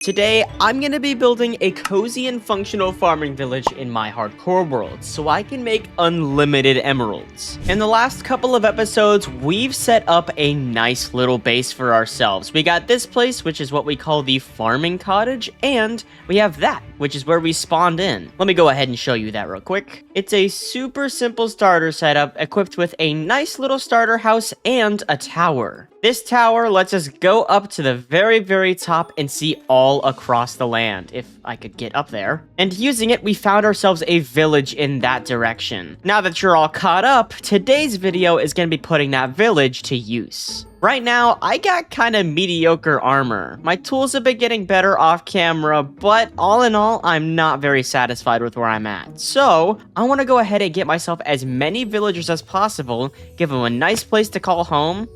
Today, I'm going to be building a cozy and functional farming village in my hardcore world, so I can make unlimited emeralds. In the last couple of episodes, we've set up a nice little base for ourselves. We got this place, which is what we call the farming cottage, and we have that, which is where we spawned in. Let me go ahead and show you that real quick. It's a super simple starter setup, equipped with a nice little starter house and a tower. This tower lets us go up to the very top and see all across the land, if I could get up there. And using it, we found ourselves a village in that direction. Now that you're all caught up, today's video is going to be putting that village to use. Right now, I got kind of mediocre armor. My tools have been getting better off camera, but all in all, I'm not very satisfied with where I'm at. So, I want to go ahead and get myself as many villagers as possible, give them a nice place to call home,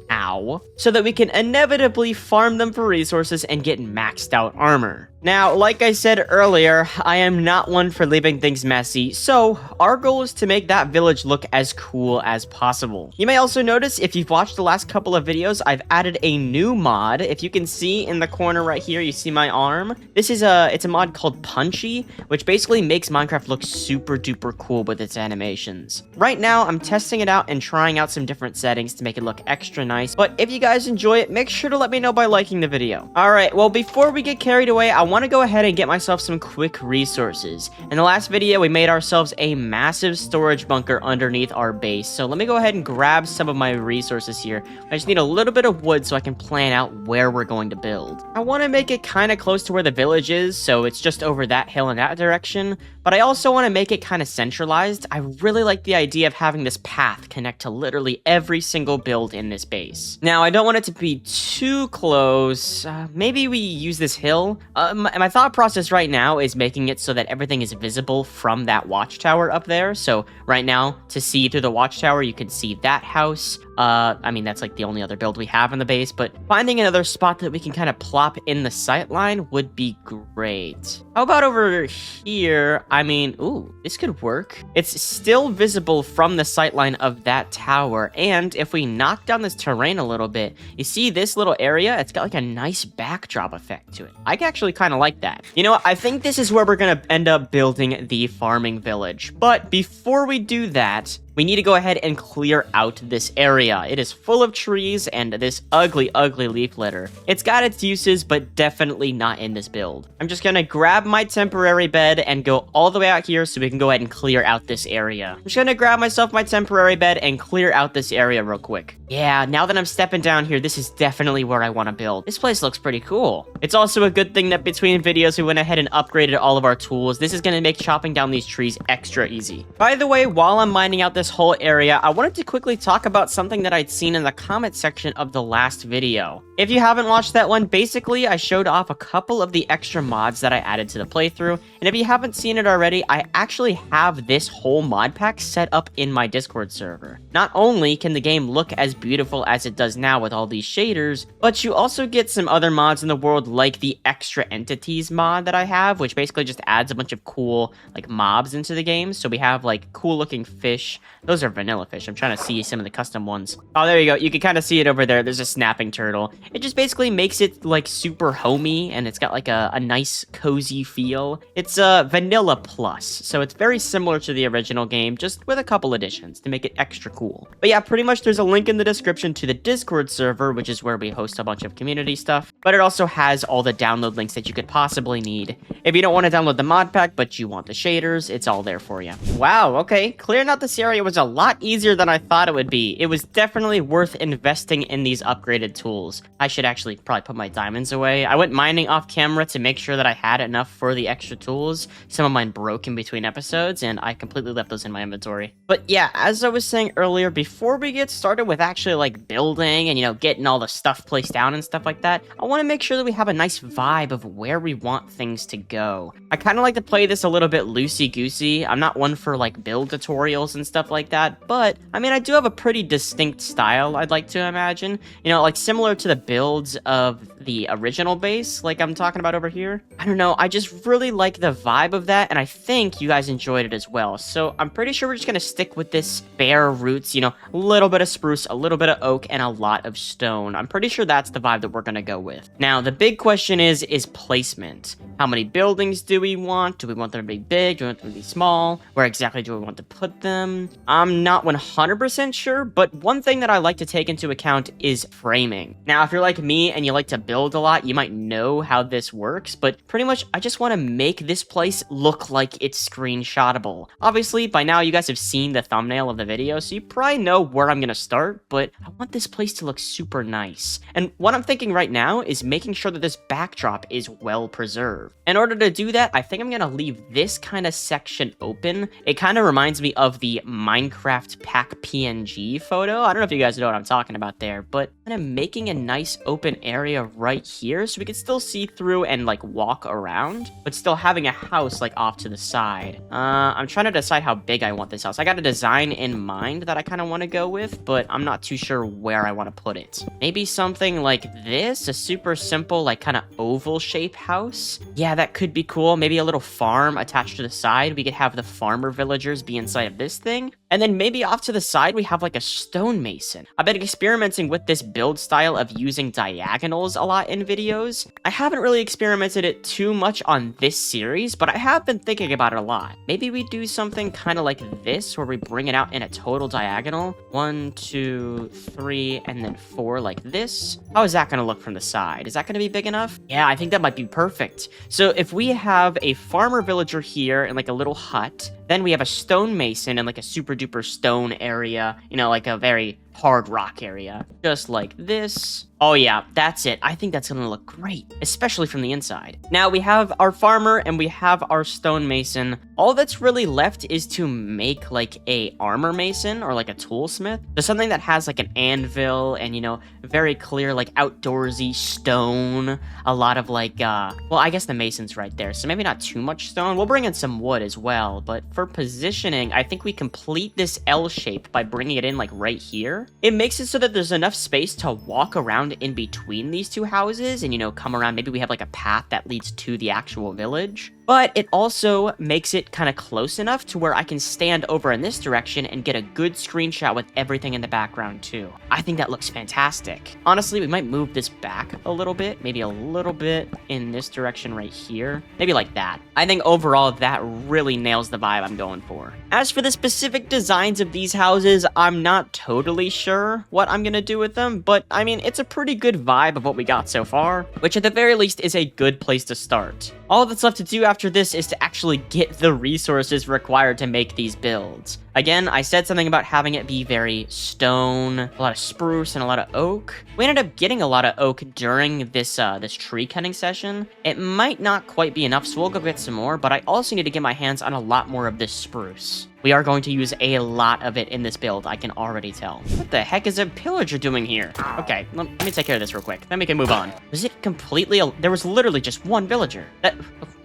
so that we can inevitably farm them for resources and get maxed out armor. Now, like I said earlier, I am not one for leaving things messy, so our goal is to make that village look as cool as possible. You may also notice, if you've watched the last couple of videos, I've added a new mod. If you can see in the corner right here, you see my arm. This is it's a mod called Punchy, which basically makes Minecraft look super duper cool with its animations. Right now, I'm testing it out and trying out some different settings to make it look extra nice, but if you guys enjoy it, make sure to let me know by liking the video. Alright, well, before we get carried away, I want to go ahead and get myself some quick resources. In the last video, we made ourselves a massive storage bunker underneath our base, so let me go ahead and grab some of my resources here. I just need a little bit of wood so I can plan out where we're going to build. I want to make it kind of close to where the village is, so it's just over that hill in that direction, but I also want to make it kind of centralized. I really like the idea of having this path connect to literally every single build in this base. Now, I don't want it to be too close. Maybe we use this hill. My thought process right now is making it so that everything is visible from that watchtower up there. So right now, to see through the watchtower, you can see that house. I mean, that's like the only other build we have in the base, but finding another spot that we can kind of plop in the sightline would be great. How about over here? I mean, ooh, this could work. It's still visible from the sightline of that tower, and if we knock down this terrain a little bit, you see this little area? It's got like a nice backdrop effect to it. I actually kind of like that. You know what? I think this is where we're gonna end up building the farming village, but before we do that, we need to go ahead and clear out this area. It is full of trees and this ugly leaf litter. It's got its uses, but definitely not in this build. I'm just gonna grab my temporary bed and go all the way out here so we can go ahead and clear out this area. I'm just gonna grab myself my temporary bed and clear out this area real quick. Yeah, now that I'm stepping down here, this is definitely where I want to build. This place looks pretty cool. It's also a good thing that between videos, we went ahead and upgraded all of our tools. This is gonna make chopping down these trees extra easy. By the way, while I'm mining out this whole area, I wanted to quickly talk about something that I'd seen in the comment section of the last video. If you haven't watched that one, basically I showed off a couple of the extra mods that I added to the playthrough, and if you haven't seen it already, I actually have this whole mod pack set up in my Discord server. Not only can the game look as beautiful as it does now with all these shaders, but you also get some other mods in the world like the extra entities mod that I have, which basically just adds a bunch of cool like mobs into the game. So we have like cool looking fish. Those are vanilla fish. I'm trying to see some of the custom ones. Oh, there you go. You can kind of see it over there. There's a snapping turtle. It just basically makes it like super homey, and it's got like a nice cozy feel. It's a vanilla plus, so it's very similar to the original game, just with a couple additions to make it extra cool. But yeah, pretty much there's a link in the description to the Discord server, which is where we host a bunch of community stuff, but it also has all the download links that you could possibly need. If you don't want to download the mod pack, but you want the shaders, it's all there for you. Wow, okay. Clearing out this area was a lot easier than I thought it would be. It was definitely worth investing in these upgraded tools. I should actually probably put my diamonds away. I went mining off camera to make sure that I had enough for the extra tools. Some of mine broke in between episodes, and I completely left those in my inventory. But yeah, as I was saying earlier, before we get started with actually like building and, you know, getting all the stuff placed down and stuff like that, I want to make sure that we have a nice vibe of where we want things to go. I kind of like to play this a little bit loosey-goosey. I'm not one for like build tutorials and stuff like that, but I mean, I do have a pretty distinct style, I'd like to imagine. You know, like similar to the builds of the original base, like I'm talking about over here. I don't know, I just really like the vibe of that, and I think you guys enjoyed it as well. So I'm pretty sure we're just gonna stick with this bare roots, you know, a little bit of spruce, a little bit of oak, and a lot of stone. I'm pretty sure that's the vibe that we're gonna go with. Now, the big question is placement. How many buildings do we want? Do we want them to be big? Do we want them to be small? Where exactly do we want to put them? I'm not 100% sure, but one thing that I like to take into account is framing. Now, if you're like me and you like to build a lot, you might know how this works, but pretty much I just want to make this place look like it's screenshotable. Obviously, by now you guys have seen the thumbnail of the video, so you probably know where I'm gonna start, but I want this place to look super nice. And what I'm thinking right now is making sure that this backdrop is well preserved. In order to do that, I think I'm gonna leave this kind of section open. It kind of reminds me of the Minecraft pack PNG photo. I don't know if you guys know what I'm talking about there, but kind of making a nice open area right here so we can still see through and like walk around, but still having a house like off to the side. I'm trying to decide how big I want this house. I got a design in mind that I kind of want to go with, but I'm not too sure where I want to put it. Maybe something like this, a super simple like kind of oval shape house. Yeah, that could be cool. Maybe a little farm attached to the side. We could have the farmer villagers be inside of this thing. And then maybe off to the side, we have like a stonemason. I've been experimenting with this build style of using diagonals a lot in videos. I haven't really experimented it too much on this series, but I have been thinking about it a lot. Maybe we do something kind of like this, where we bring it out in a total diagonal. 1, 2, 3, and then 4 like this. How is that going to look from the side? Is that going to be big enough? Yeah, I think that might be perfect. So if we have a farmer villager here in like a little hut, then we have a stonemason in like a super duper stone area, you know, like a very hard rock area, just like this. Oh yeah, that's it. I think that's gonna look great, especially from the inside. Now we have our farmer and we have our stonemason. All that's really left is to make like a armor mason or like a toolsmith. So something that has like an anvil and, you know, very clear like outdoorsy stone. A lot of like, well, I guess the mason's right there, so maybe not too much stone. We'll bring in some wood as well, but for positioning, I think we complete this L shape by bringing it in like right here. It makes it so that there's enough space to walk around in between these two houses and, you know, come around. Maybe we have like a path that leads to the actual village. But it also makes it kind of close enough to where I can stand over in this direction and get a good screenshot with everything in the background too. I think that looks fantastic. Honestly, we might move this back a little bit, maybe a little bit in this direction right here. Maybe like that. I think overall that really nails the vibe I'm going for. As for the specific designs of these houses, I'm not totally sure what I'm gonna do with them, but I mean, it's a pretty good vibe of what we got so far, which at the very least is a good place to start. All that's left to do after this is to actually get the resources required to make these builds. Again, I said something about having it be very stone, a lot of spruce, and a lot of oak. We ended up getting a lot of oak during this this tree cutting session. It might not quite be enough, so we'll go get some more, but I also need to get my hands on a lot more of this spruce. We are going to use a lot of it in this build, I can already tell. What the heck is a pillager doing here? Okay, let me take care of this real quick, then we can move on. Was it completely... There was literally just one villager.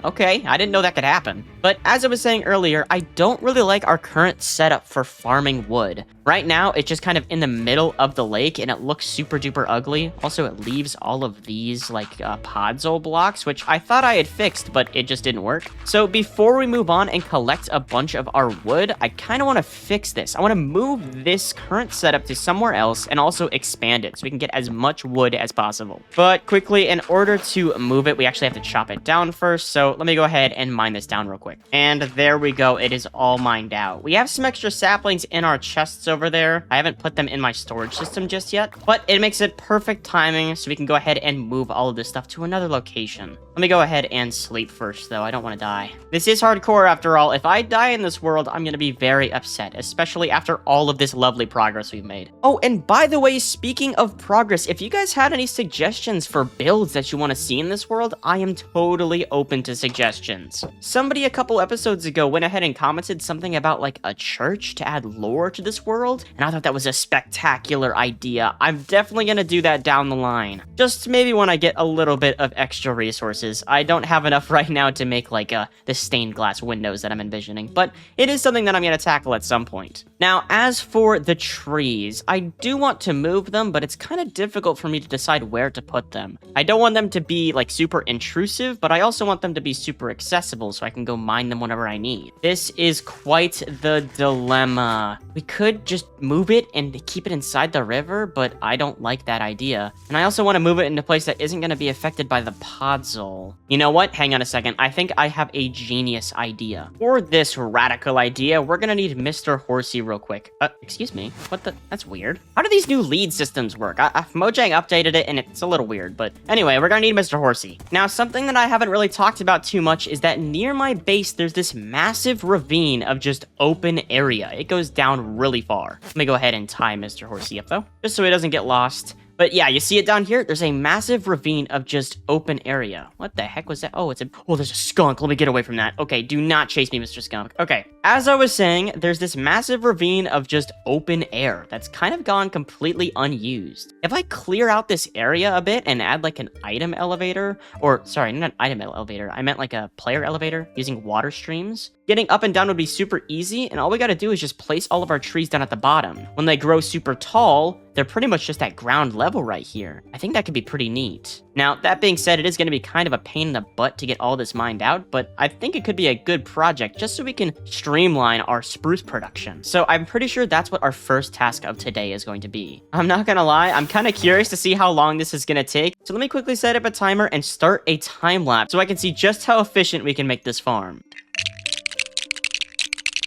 Okay, I didn't know that could happen. But as I was saying earlier, I don't really like our current setup for farming wood. Right now, it's just kind of in the middle of the lake, and it looks super duper ugly. Also, it leaves all of these, like, podzol blocks, which I thought I had fixed, but it just didn't work. So before we move on and collect a bunch of our wood, I kind of want to fix this. I want to move this current setup to somewhere else and also expand it so we can get as much wood as possible. But quickly, in order to move it, we actually have to chop it down first. So let me go ahead and mine this down real quick. And there we go. It is all mined out. We have some extra saplings in our chests over there. I haven't put them in my storage system just yet, but it makes it perfect timing so we can go ahead and move all of this stuff to another location. Let me go ahead and sleep first, though. I don't want to die. This is hardcore after all. If I die in this world, I'm going to be very upset, especially after all of this lovely progress we've made. Oh, and by the way, speaking of progress, if you guys had any suggestions for builds that you want to see in this world, I am totally open to suggestions. Somebody a couple episodes ago went ahead and commented something about like a church to add lore to this world, and I thought that was a spectacular idea. I'm definitely going to do that down the line. Just maybe when I get a little bit of extra resources resources. I don't have enough right now to make, like, the stained glass windows that I'm envisioning, but it is something that I'm going to tackle at some point. Now, as for the trees, I do want to move them, but it's kind of difficult for me to decide where to put them. I don't want them to be, like, super intrusive, but I also want them to be super accessible so I can go mine them whenever I need. This is quite the dilemma. We could just move it and keep it inside the river, but I don't like that idea. And I also want to move it into a place that isn't going to be affected by the podzol. You know what? Hang on a second. I think I have a genius idea. For this radical idea, we're going to need Mr. Horsey real quick. Excuse me. What the? That's weird. How do these new lead systems work? Mojang updated it and it's a little weird, but anyway, we're going to need Mr. Horsey. Now, something that I haven't really talked about too much is that near my base, there's this massive ravine of just open area. It goes down really far. Let me go ahead and tie Mr. Horsey up though, just so he doesn't get lost. But yeah, you see it down here? There's a massive ravine of just open area. What the heck was that? Oh, there's a skunk. Let me get away from that. Okay, do not chase me, Mr. Skunk. Okay, as I was saying, there's this massive ravine of just open air that's kind of gone completely unused. If I clear out this area a bit and add like an item elevator, or sorry, not an item elevator, I meant like a player elevator using water streams, getting up and down would be super easy, and all we gotta do is just place all of our trees down at the bottom. When they grow super tall, they're pretty much just at ground level right here. I think that could be pretty neat. Now, that being said, it is going to be kind of a pain in the butt to get all this mined out, but I think it could be a good project just so we can streamline our spruce production. So I'm pretty sure that's what our first task of today is going to be. I'm not gonna lie, I'm kind of curious to see how long this is going to take. So let me quickly set up a timer and start a time lapse so I can see just how efficient we can make this farm.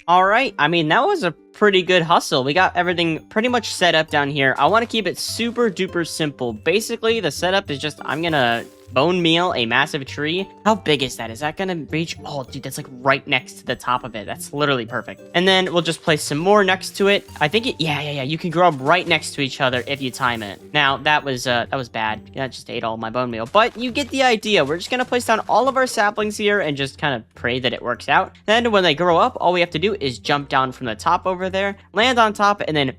Alright, I mean, that was a pretty good hustle. We got everything pretty much set up down here. I want to keep it super duper simple. Basically, the setup is just, I'm gonna bone meal a massive tree. How big is that? Is that gonna reach? Oh, dude, that's like right next to the top of it. That's literally perfect. And then we'll just place some more next to it. I think yeah. You can grow them right next to each other if you time it. Now, that was bad. Yeah, I just ate all my bone meal. But you get the idea. We're just gonna place down all of our saplings here and just kind of pray that it works out. Then when they grow up, all we have to do is jump down from the top over there, land on top, and then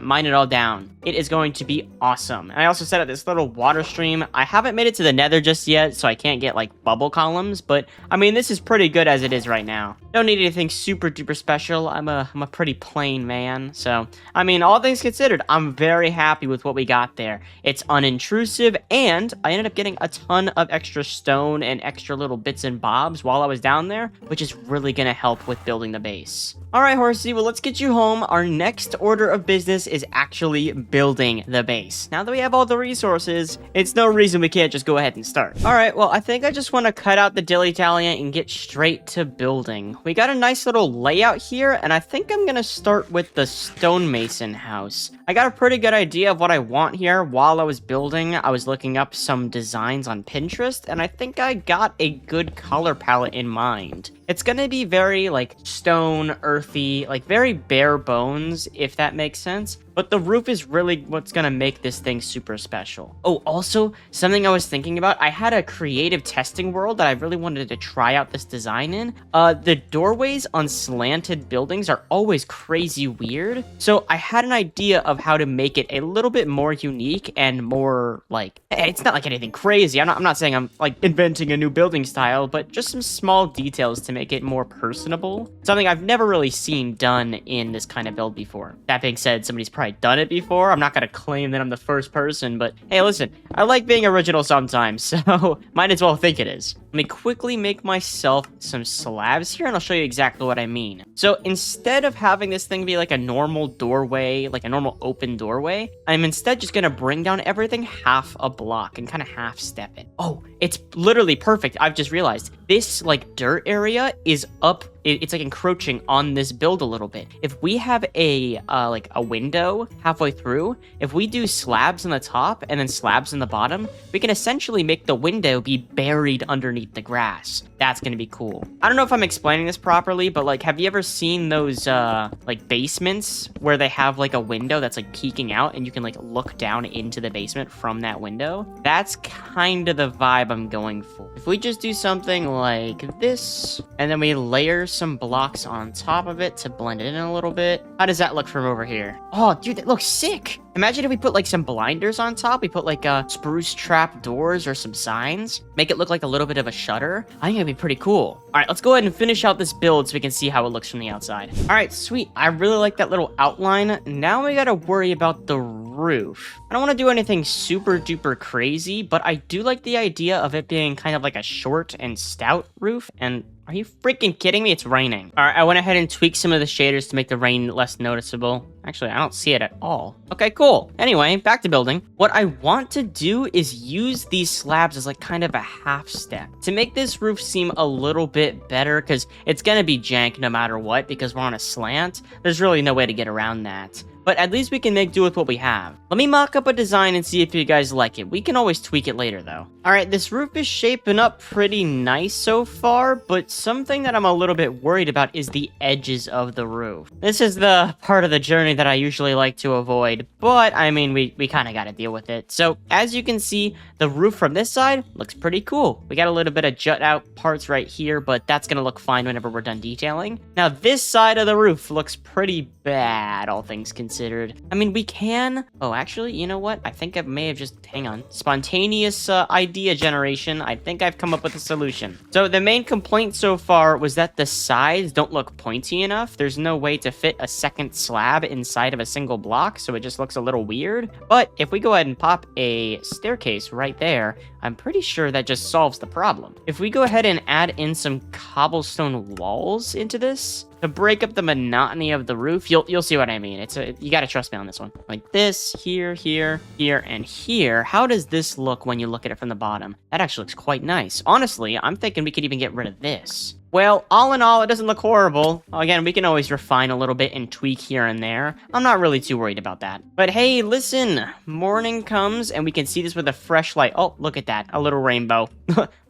mine it all down. It is going to be awesome. And I also set up this little water stream. I haven't made it to the nether just yet, so I can't get like bubble columns, but I mean, this is pretty good as it is right now. Don't need anything super duper special. I'm a pretty plain man, so I mean, all things considered, I'm very happy with what we got there. It's unintrusive, and I ended up getting a ton of extra stone and extra little bits and bobs while I was down there, which is really gonna help with building the base. All right, Horsey, well, let's get you home. Our next order of business is actually building the base. Now that we have all the resources, it's no reason we can't just go ahead and start. All right, well, I think I just want to cut out the dilly-dally and get straight to building. We got a nice little layout here, and I think I'm gonna start with the stonemason house. I got a pretty good idea of what I want here. While I was building, I was looking up some designs on Pinterest, and I think I got a good color palette in mind. It's gonna be very, like, stone, earthy, like, very bare bones, if that makes sense. But the roof is really what's gonna make this thing super special. Oh, also, something I was thinking about, I had a creative testing world that I really wanted to try out this design in. The doorways on slanted buildings are always crazy weird. So I had an idea of how to make it a little bit more unique and more, like, it's not like anything crazy. I'm not saying I'm, like, inventing a new building style, but just some small details to make it more personable. Something I've never really seen done in this kind of build before. That being said, somebody's probably done it before. I'm not gonna claim that I'm the first person, but hey, listen, I like being original sometimes, so might as well think it is. Let me quickly make myself some slabs here, and I'll show you exactly what I mean. So instead of having this thing be like a normal doorway, like a normal open doorway, I'm instead just gonna bring down everything half a block and kind of half step it. Oh, it's literally perfect. I've just realized this like dirt area is up. It's like encroaching on this build a little bit. If we have a like a window halfway through, if we do slabs on the top and then slabs on the bottom, we can essentially make the window be buried underneath the grass. That's gonna be cool. I don't know if I'm explaining this properly, but like, have you ever seen those like basements where they have like a window that's like peeking out and you can like look down into the basement from that window? That's kind of the vibe I'm going for. If we just do something like this, and then we layer some blocks on top of it to blend it in a little bit. How does that look from over here? Oh, dude, that looks sick. Imagine if we put like some blinders on top. We put like spruce trap doors or some signs. Make it look like a little bit of a shutter. I think it'd be pretty cool. All right, let's go ahead and finish out this build so we can see how it looks from the outside. All right, sweet. I really like that little outline. Now we gotta worry about the roof. I don't want to do anything super duper crazy, but I do like the idea of it being kind of like a short and stout roof. And are you freaking kidding me? It's raining. All right, I went ahead and tweaked some of the shaders to make the rain less noticeable. Actually, I don't see it at all. Okay, cool. Anyway, back to building. What I want to do is use these slabs as like kind of a half step to make this roof seem a little bit better, because it's gonna be jank no matter what because we're on a slant. There's really no way to get around that. But at least we can make do with what we have. Let me mock up a design and see if you guys like it. We can always tweak it later, though. All right, this roof is shaping up pretty nice so far, but something that I'm a little bit worried about is the edges of the roof. This is the part of the journey that I usually like to avoid, but I mean, we kind of got to deal with it. So as you can see, the roof from this side looks pretty cool. We got a little bit of jut out parts right here, but that's going to look fine whenever we're done detailing. Now, this side of the roof looks pretty bad, all things considered. I mean, we can... Oh, actually, you know what? I think I may have just... Hang on. Spontaneous idea generation. I think I've come up with a solution. So the main complaint so far was that the sides don't look pointy enough. There's no way to fit a second slab inside of a single block, so it just looks a little weird. But if we go ahead and pop a staircase right there, I'm pretty sure that just solves the problem. If we go ahead and add in some cobblestone walls into this to break up the monotony of the roof, you'll see what I mean. You gotta trust me on this one. Like this, here, here, here, and here. How does this look when you look at it from the bottom? That actually looks quite nice. Honestly, I'm thinking we could even get rid of this. Well, all in all, it doesn't look horrible. Again, we can always refine a little bit and tweak here and there. I'm not really too worried about that. But hey, listen, morning comes and we can see this with a fresh light. Oh, look at that, a little rainbow.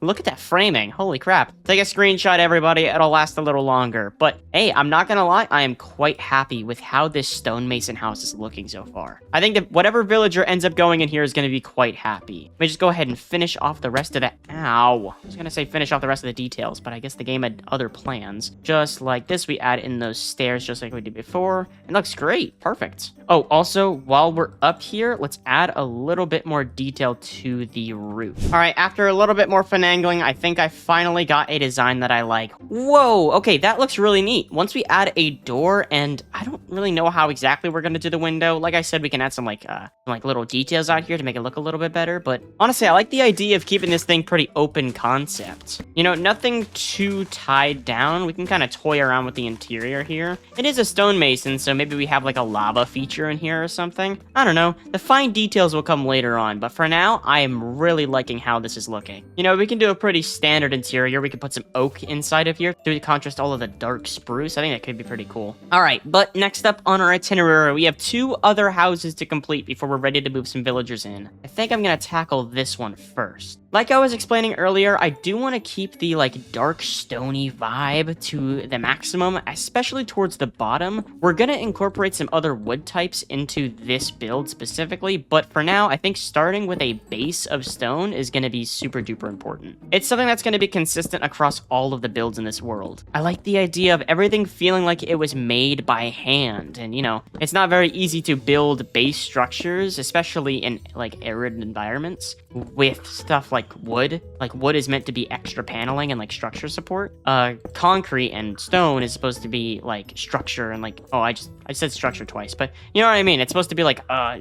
Look at that framing, holy crap. Take a screenshot, everybody, it'll last a little longer. But hey, I'm not gonna lie, I am quite happy with how this stonemason house is looking so far. I think that whatever villager ends up going in here is gonna be quite happy. Let me just go ahead and finish off the rest of the... Ow. I was gonna say finish off the rest of the details, but I guess the game had other plans. Just like this, we add in those stairs just like we did before. It looks great, perfect. Oh, also, while we're up here, let's add a little bit more detail to the roof. All right, after a little bit more finagling, I think I finally got a design that I like. Whoa, okay, that looks really neat. Once we add a door, and I don't really know how exactly we're gonna do the window. Like I said, we can add some like little details out here to make it look a little bit better, but honestly, I like the idea of keeping this thing pretty open concept. You know, nothing too tied down. We can kind of toy around with the interior here. It is a stonemason, so maybe we have like a lava feature in here or something. I don't know. The fine details will come later on, but for now, I am really liking how this is looking. You know, we can do a pretty standard interior. We could put some oak inside of here to contrast all of the dark spruce. I think that could be pretty cool. All right, but next up on our itinerary, we have 2 other houses to complete before we're ready to move some villagers in. I think I'm gonna tackle this one first. Like I was explaining earlier, I do want to keep the like dark stony vibe to the maximum, especially towards the bottom. We're gonna incorporate some other wood types into this build specifically, but for now, I think starting with a base of stone is gonna be super duper important. It's something that's gonna be consistent across all of the builds in this world. I like the idea of everything feeling like it was made by hand, and you know, it's not very easy to build base structures, especially in like arid environments, with stuff like wood. Like wood is meant to be extra paneling and like structure support. Concrete and stone is supposed to be like structure and like, oh, I said structure twice, but you know what I mean? It's supposed to be like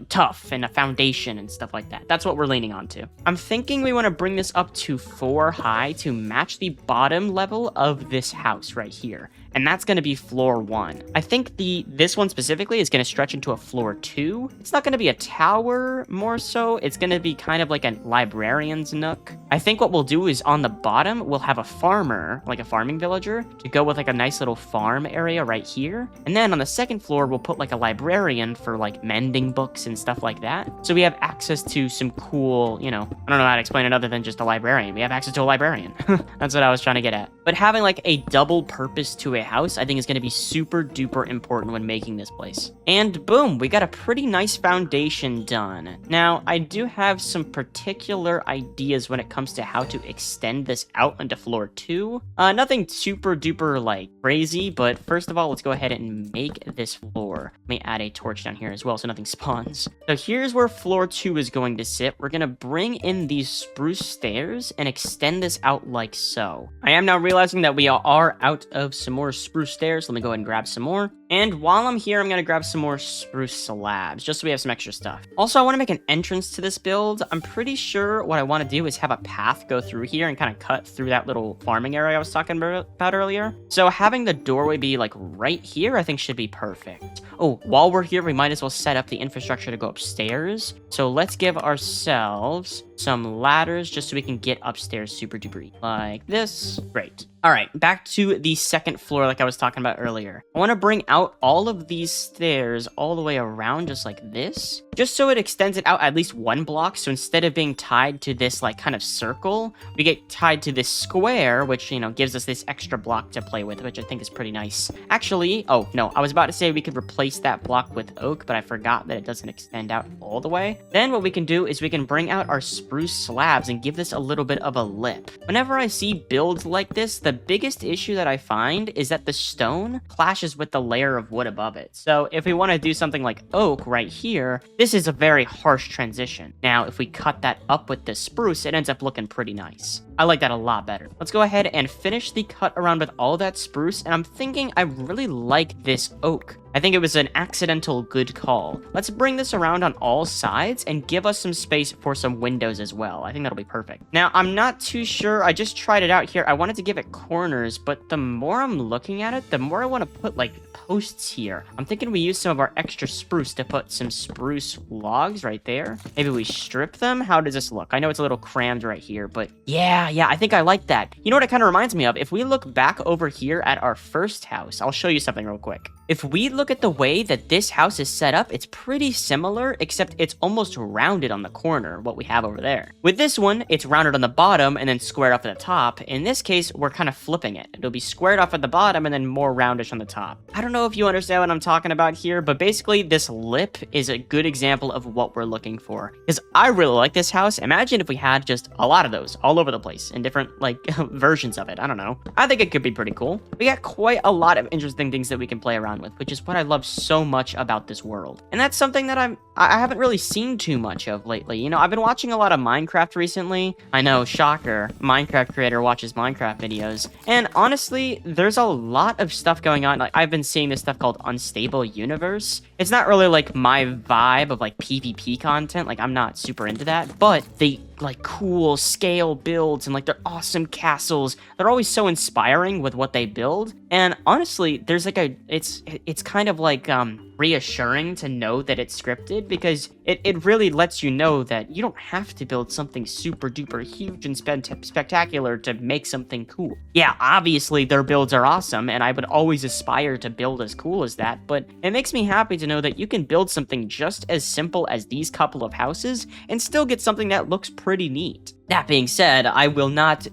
tough and a foundation and stuff like that. That's what we're leaning on to. I'm thinking we want to bring this up to 4 high to match the bottom level of this house right here. And that's going to be floor 1. I think this one specifically is going to stretch into a floor 2. It's not going to be a tower more so. It's going to be kind of like a librarian's nook. I think what we'll do is on the bottom, we'll have a farmer, like a farming villager, to go with like a nice little farm area right here. And then on the second floor, we'll put like a librarian for like mending books and stuff like that. So we have access to some cool, you know, I don't know how to explain it other than just a librarian. We have access to a librarian. That's what I was trying to get at. but having like a double purpose to a house, I think is going to be super duper important when making this place. And boom, we got a pretty nice foundation done. Now, I do have some particular ideas when it comes to how to extend this out into floor 2. Nothing super duper like crazy, but first of all, let's go ahead and make this floor. Let me add a torch down here as well so nothing spawns. So here's where floor 2 is going to sit. We're going to bring in these spruce stairs and extend this out like so. I am now realizing that we are out of some more spruce stairs. Let me go ahead and grab some more. And while I'm here, I'm going to grab some more spruce slabs, just so we have some extra stuff. Also, I want to make an entrance to this build. I'm pretty sure what I want to do is have a path go through here and kind of cut through that little farming area I was talking about earlier. So having the doorway be like right here, I think should be perfect. Oh, while we're here, we might as well set up the infrastructure to go upstairs. So let's give ourselves some ladders just so we can get upstairs super duper like this. Great. All right, back to the second floor like I was talking about earlier. I want to bring out all of these stairs all the way around just like this, just so it extends it out at least one block. So instead of being tied to this like kind of circle, we get tied to this square, which, you know, gives us this extra block to play with, which I think is pretty nice. Actually, oh no, I was about to say we could replace that block with oak, but I forgot that it doesn't extend out all the way. Then what we can do is we can bring out our spruce slabs and give this a little bit of a lip. Whenever I see builds like this, the biggest issue that I find is that the stone clashes with the layer of wood above it. So if we want to do something like oak right here, this is a very harsh transition. Now, if we cut that up with the spruce, it ends up looking pretty nice. I like that a lot better. Let's go ahead and finish the cut around with all that spruce, and I'm thinking I really like this oak. I think it was an accidental good call. Let's bring this around on all sides and give us some space for some windows as well. I think that'll be perfect. Now, I'm not too sure. I just tried it out here. I wanted to give it corners, but the more I'm looking at it, the more I want to put like posts here. I'm thinking we use some of our extra spruce to put some spruce logs right there. Maybe we strip them. How does this look? I know it's a little crammed right here, but yeah, I think I like that. You know what it kind of reminds me of? If we look back over here at our first house, I'll show you something real quick. If we look at the way that this house is set up, it's pretty similar, except it's almost rounded on the corner, what we have over there. With this one, it's rounded on the bottom and then squared off at the top. In this case, we're kind of flipping it. It'll be squared off at the bottom and then more roundish on the top. I don't know if you understand what I'm talking about here, but basically this lip is a good example of what we're looking for. Because I really like this house. Imagine if we had just a lot of those all over the place in different like versions of it. I don't know. I think it could be pretty cool. We got quite a lot of interesting things that we can play around with, which is what I love so much about this world. And that's something that I haven't really seen too much of lately. You know, I've been watching a lot of Minecraft recently. I know, shocker, Minecraft creator watches Minecraft videos. And honestly, there's a lot of stuff going on. Like, I've been seeing this stuff called Unstable Universe. It's not really like my vibe of like PvP content. Like, I'm not super into that, but they like cool scale builds and like they're awesome castles. They're always so inspiring with what they build. And honestly, there's like it's kind of like reassuring to know that it's scripted, because it really lets you know that you don't have to build something super duper huge and spectacular to make something cool. Yeah, obviously their builds are awesome and I would always aspire to build as cool as that, but it makes me happy to know that you can build something just as simple as these couple of houses and still get something that looks pretty neat. That being said, I will not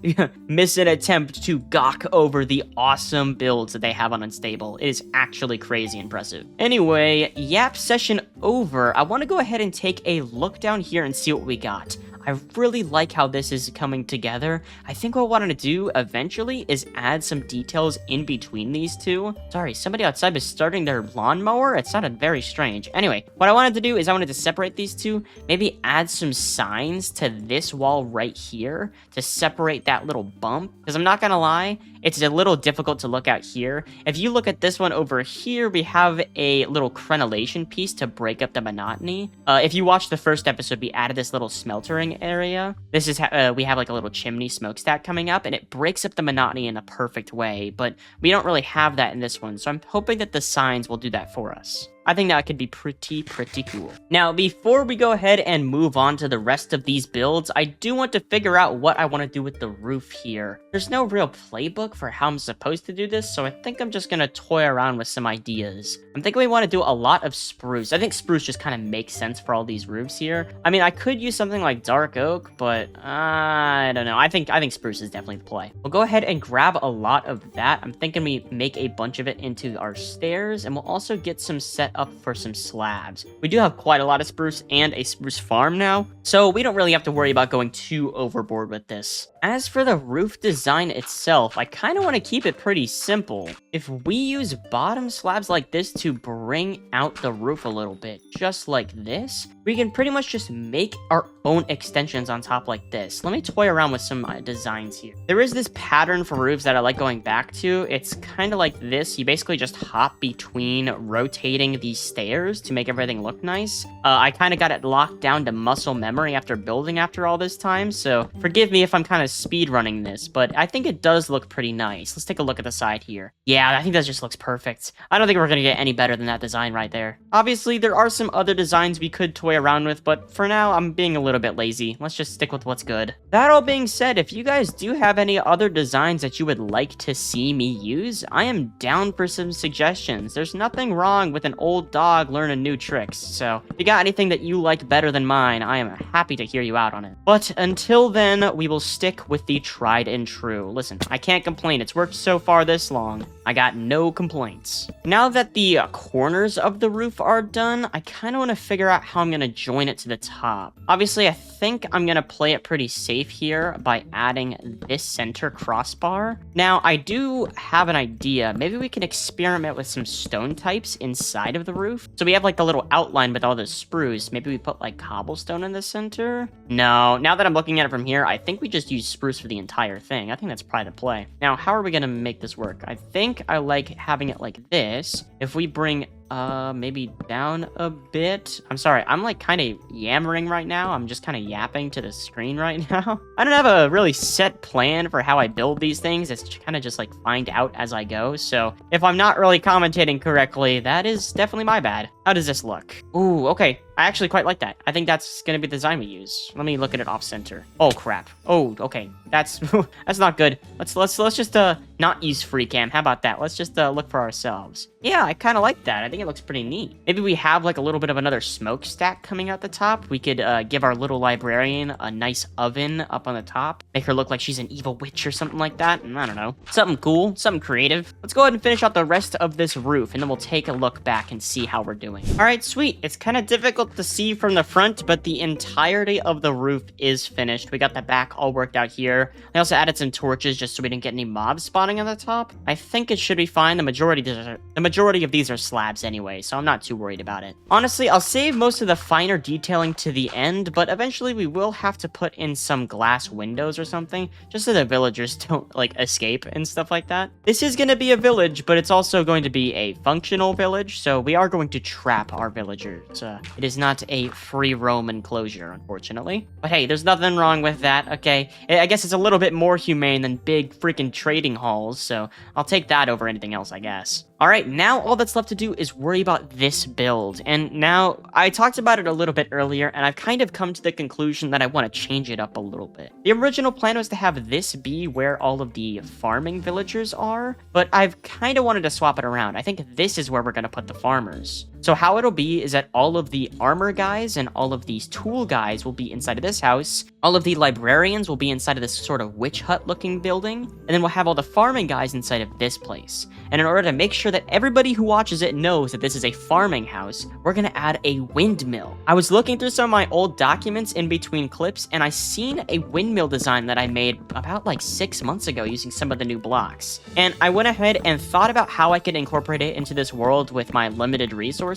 miss an attempt to gawk over the awesome builds that they have on Unstable. It is actually crazy impressive. Anyway, yap session over. I want to go ahead and take a look down here and see what we got. I really like how this is coming together. I think what I wanted to do eventually is add some details in between these two. Sorry, somebody outside was starting their lawnmower. It sounded very strange. Anyway, what I wanted to do is I wanted to separate these two, maybe add some signs to this wall right here to separate that little bump. Because I'm not gonna lie, it's a little difficult to look at here. If you look at this one over here, we have a little crenellation piece to break up the monotony. If you watched the first episode, we added this little smeltering area. This is we have like a little chimney smokestack coming up, and it breaks up the monotony in a perfect way, but we don't really have that in this one, so I'm hoping that the signs will do that for us. I think that could be pretty cool. Now, before we go ahead and move on to the rest of these builds, I do want to figure out what I want to do with the roof here. There's no real playbook for how I'm supposed to do this, so I think I'm just gonna toy around with some ideas. I'm thinking we want to do a lot of spruce. I think spruce just kind of makes sense for all these roofs here. I mean, I could use something like dark oak, but I don't know. I think spruce is definitely the play. We'll go ahead and grab a lot of that. I'm thinking we make a bunch of it into our stairs, and we'll also get some set up for some slabs. We do have quite a lot of spruce and a spruce farm now, so we don't really have to worry about going too overboard with this. As for the roof design itself, I kind of want to keep it pretty simple. If we use bottom slabs like this to bring out the roof a little bit, just like this, we can pretty much just make our own extensions on top like this. Let me toy around with some designs here. There is this pattern for roofs that I like going back to. It's kind of like this. You basically just hop between rotating these stairs to make everything look nice. I kind of got it locked down to muscle memory after building after all this time, so forgive me if I'm kind of speed running this, but I think it does look pretty nice. Let's take a look at the side here. Yeah, I think that just looks perfect. I don't think we're gonna get any better than that design right there. Obviously, there are some other designs we could toy around with, but for now, I'm being a little bit lazy. Let's just stick with what's good. That all being said, if you guys do have any other designs that you would like to see me use, I am down for some suggestions. There's nothing wrong with an old dog learning new tricks, so if you got anything that you like better than mine, I am happy to hear you out on it. But until then, we will stick with the tried and true. Listen, I can't complain. It's worked so far this long. I got no complaints. Now that the corners of the roof are done, I kind of want to figure out how I'm going to join it to the top. Obviously, I think I'm going to play it pretty safe here by adding this center crossbar. Now, I do have an idea. Maybe we can experiment with some stone types inside of the roof. So we have like the little outline with all the spruce. Maybe we put like cobblestone in the center? No, now that I'm looking at it from here, I think we just use spruce for the entire thing. I think that's probably the play. Now, how are we going to make this work? I think I like having it like this. If we bring maybe down a bit. I'm sorry, I'm like kind of yammering right now. I'm just kind of yapping to the screen right now. I don't have a really set plan for how I build these things. It's kind of just like find out as I go. So if I'm not really commentating correctly, that is definitely my bad. How does this look? Ooh, okay. I actually quite like that. I think that's gonna be the design we use. Let me look at it off center. Oh crap. Oh, okay. That's that's not good. Let's just not use free cam. How about that? Let's just look for ourselves. Yeah, I kind of like that. I think it looks pretty neat. Maybe we have like a little bit of another smokestack coming out the top. We could give our little librarian a nice oven up on the top. Make her look like she's an evil witch or something like that. I don't know. Something cool, something creative. Let's go ahead and finish out the rest of this roof, and then we'll take a look back and see how we're doing. All right, sweet. It's kind of difficult to see from the front, but the entirety of the roof is finished. We got the back all worked out here. I also added some torches just so we didn't get any mobs spawning on the top. I think it should be fine. The majority of these are slabs anyway, so I'm not too worried about it. Honestly, I'll save most of the finer detailing to the end, but eventually we will have to put in some glass windows or something, just so the villagers don't, like, escape and stuff like that. This is going to be a village, but it's also going to be a functional village, so we are going to trap our villagers. It is not a free roam enclosure, unfortunately. But hey, there's nothing wrong with that, okay? I guess it's a little bit more humane than big freaking trading halls, so I'll take that over anything else, I guess. Alright, now all that's left to do is worry about this build, and now, I talked about it a little bit earlier, and I've kind of come to the conclusion that I want to change it up a little bit. The original plan was to have this be where all of the farming villagers are, but I've kind of wanted to swap it around. I think this is where we're going to put the farmers. So how it'll be is that all of the armor guys and all of these tool guys will be inside of this house, all of the librarians will be inside of this sort of witch hut looking building, and then we'll have all the farming guys inside of this place. And in order to make sure that everybody who watches it knows that this is a farming house, we're gonna add a windmill. I was looking through some of my old documents in between clips, and I seen a windmill design that I made about like 6 months ago using some of the new blocks. And I went ahead and thought about how I could incorporate it into this world with my limited resources,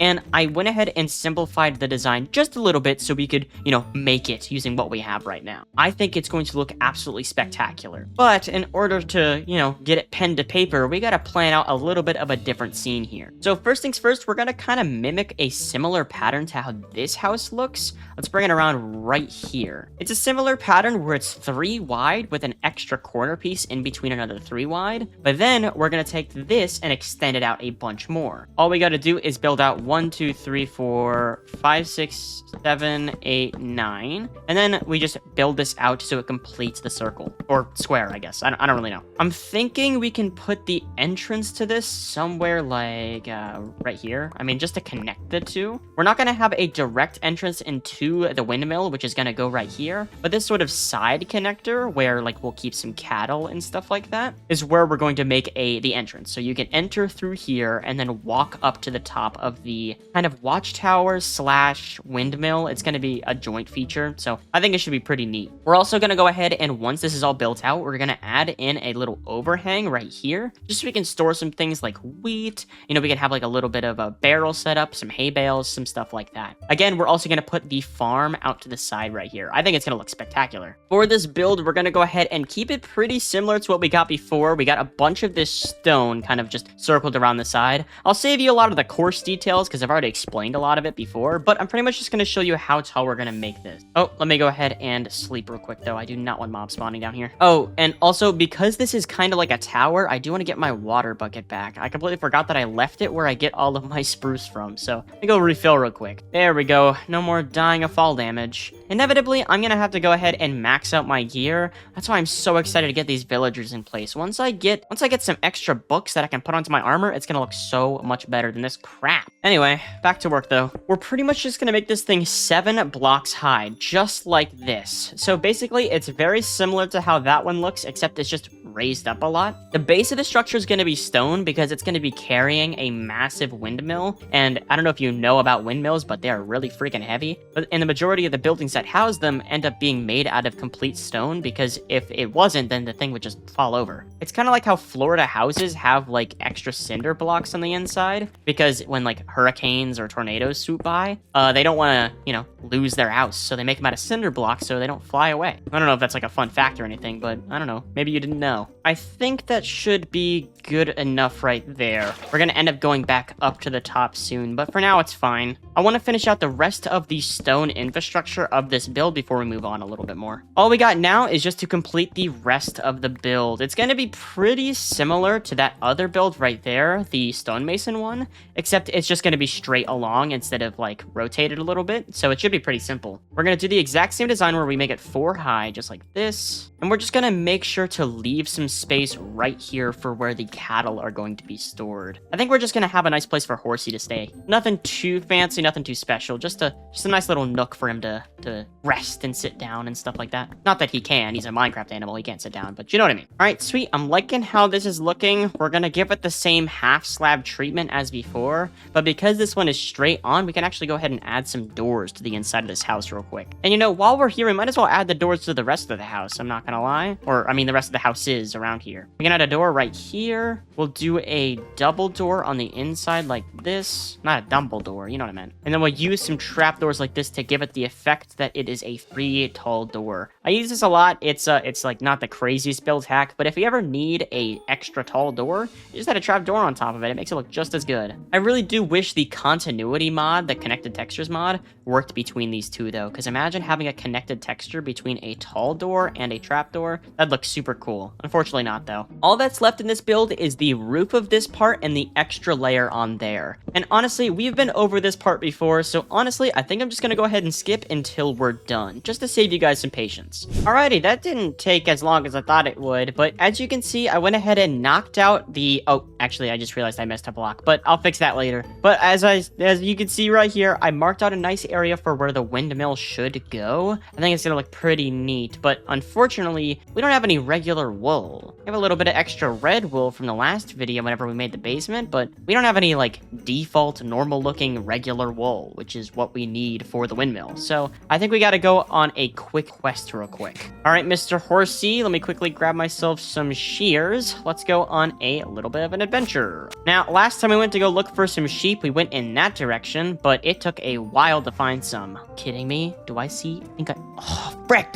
and I went ahead and simplified the design just a little bit so we could, you know, make it using what we have right now. I think it's going to look absolutely spectacular. But in order to, you know, get it pen to paper, we gotta plan out a little bit of a different scene here. So first things first, we're gonna kind of mimic a similar pattern to how this house looks. Let's bring it around right here. It's a similar pattern where it's 3 wide with an extra corner piece in between another 3 wide, but then we're gonna take this and extend it out a bunch more. All we gotta do is build out 1, 2, 3, 4, 5, 6, 7, 8, 9, and then we just build this out so it completes the circle, or square, I guess. I don't really know. I'm thinking we can put the entrance to this somewhere like right here. I mean, just to connect the two. We're not gonna have a direct entrance into the windmill, which is gonna go right here, but this sort of side connector where like we'll keep some cattle and stuff like that is where we're going to make the entrance. So you can enter through here and then walk up to the top of the kind of watchtower slash windmill. It's going to be a joint feature, so I think it should be pretty neat. We're also going to go ahead and once this is all built out, we're going to add in a little overhang right here, just so we can store some things like wheat. You know, we can have like a little bit of a barrel set up, some hay bales, some stuff like that. Again, we're also going to put the farm out to the side right here. I think it's going to look spectacular. For this build, we're going to go ahead and keep it pretty similar to what we got before. We got a bunch of this stone kind of just circled around the side. I'll save you a lot of the coarse details because I've already explained a lot of it before, but I'm pretty much just going to show you how tall we're going to make this. Oh, let me go ahead and sleep real quick though. I do not want mob spawning down here. Oh, and also because this is kind of like a tower, I do want to get my water bucket back. I completely forgot that I left it where I get all of my spruce from, so let me go refill real quick. There we go. No more dying of fall damage. Inevitably, I'm gonna have to go ahead and max out my gear. That's why I'm so excited to get these villagers in place. Once I get some extra books that I can put onto my armor, it's gonna look so much better than this crap. Anyway, back to work though. We're pretty much just gonna make this thing 7 blocks high, just like this. So basically, it's very similar to how that one looks, except it's just raised up a lot. The base of the structure is going to be stone because it's going to be carrying a massive windmill. And I don't know if you know about windmills, but they are really freaking heavy. And the majority of the buildings that house them end up being made out of complete stone because if it wasn't, then the thing would just fall over. It's kind of like how Florida houses have like extra cinder blocks on the inside because when like hurricanes or tornadoes swoop by, they don't want to, you know, lose their house. So they make them out of cinder blocks so they don't fly away. I don't know if that's like a fun fact or anything, but I don't know. Maybe you didn't know. I think that should be good enough right there. We're going to end up going back up to the top soon, but for now it's fine. I want to finish out the rest of the stone infrastructure of this build before we move on a little bit more. All we got now is just to complete the rest of the build. It's going to be pretty similar to that other build right there, the stonemason one, except it's just going to be straight along instead of like rotated a little bit, so it should be pretty simple. We're going to do the exact same design where we make it 4 high, just like this, and we're just going to make sure to leave some space right here for where the cattle are going to be stored. I think we're just going to have a nice place for Horsey to stay. Nothing too fancy, nothing too special, just a nice little nook for him to rest and sit down and stuff like that. Not that he can, he's a Minecraft animal, he can't sit down, but you know what I mean. All right, sweet, I'm liking how this is looking. We're going to give it the same half slab treatment as before, but because this one is straight on, we can actually go ahead and add some doors to the inside of this house real quick. And you know, while we're here, we might as well add the doors to the rest of the house, I'm not gonna lie. Or, I mean, the rest of the houses around here. We can add a door right here. We'll do a double door on the inside like this. Not a dumble door, you know what I meant. And then we'll use some trapdoors like this to give it the effect that it is a 3 tall door. I use this a lot. It's like not the craziest build hack, but if you ever need a extra tall door, you just add a trap door on top of it. It makes it look just as good. I really do wish the continuity mod, the connected textures mod, worked between these two though, because imagine having a connected texture between a tall door and a trapdoor. That'd look super cool. Unfortunately not though. All that's left in this build is the roof of this part and the extra layer on there. And honestly, we've been over this part before, so honestly, I think I'm just gonna go ahead and skip until we're done, just to save you guys some patience. Alrighty, that didn't take as long as I thought it would, but as you can see, I went ahead and knocked out the... Oh, actually, I just realized I messed up a block, but I'll fix that later. But as you can see right here, I marked out a nice area for where the windmill should go. I think it's gonna look pretty neat, but unfortunately, we don't have any regular wool. We have a little bit of extra red wool from the last video whenever we made the basement, but we don't have any like default normal looking regular wool, which is what we need for the windmill. So I think we gotta go on a quick quest real quick. All right, Mr. Horsey, let me quickly grab myself some shears. Let's go on a little bit of an adventure. Now, last time we went to go look for some sheep, we went in that direction, but it took a while to find some. Kidding me? Do I see? Oh, frick.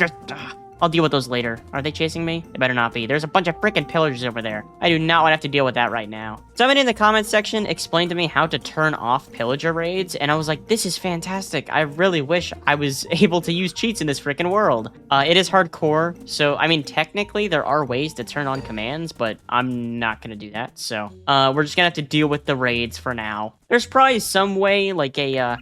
I'll deal with those later. Are they chasing me? They better not be. There's a bunch of freaking pillagers over there. I do not want to have to deal with that right now. Somebody in the comments section explained to me how to turn off pillager raids, and I was like, this is fantastic. I really wish I was able to use cheats in this freaking world. It is hardcore, so I mean, technically there are ways to turn on commands, but I'm not gonna do that. So we're just gonna have to deal with the raids for now. There's probably some way, like a,